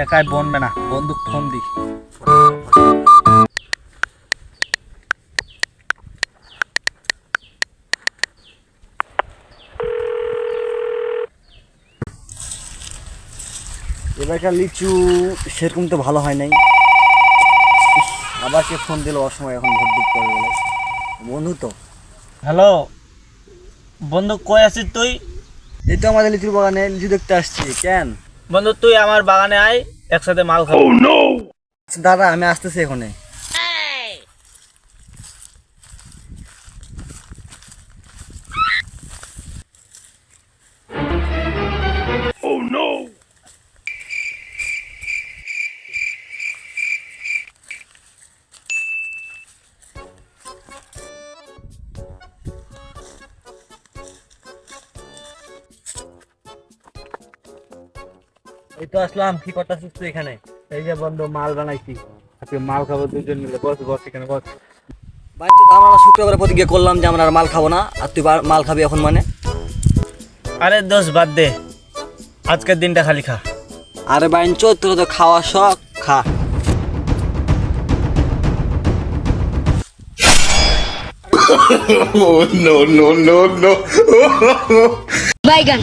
একাই বনবে না, বন্দুক ফোন দি। এবারকার লিচু সেরকম তো ভালো হয় নাই। আবার কে ফোন দিল অসময়, এখন ভোট দিতে পারবে বলে। বন্ধু তো হ্যালো বন্ধু, কই আছিস তুই? এই তো আমাদের লিচুর বাগানে লিচু দেখতে আসছি। কেন বন্ধু তুই আমার বাগানে আয়, একসাথে মাল খাবো। আচ্ছা, দাদা আমি আসতেছি এখানে। এই তো আসলাম, কি করতেছিস তুই এখানে? এই যে বন্ধু মাল বানাইছি, আজকে মাল খাবো দুজন মিলে। বস বস এখানে বস। বাঞ্চিত আমরা শুক্রবার প্রতিজ্ঞা করলাম যে আমরা আর মাল খাবো না, আর তুই মাল খাবি এখন মানে? আরে দোষ বাদ দে, আজকের দিনটা খালি খা। আরে বাঞ্চ, তোর তো খাওয়া শখ, খা। Oh, no, no, no, no. Baigan.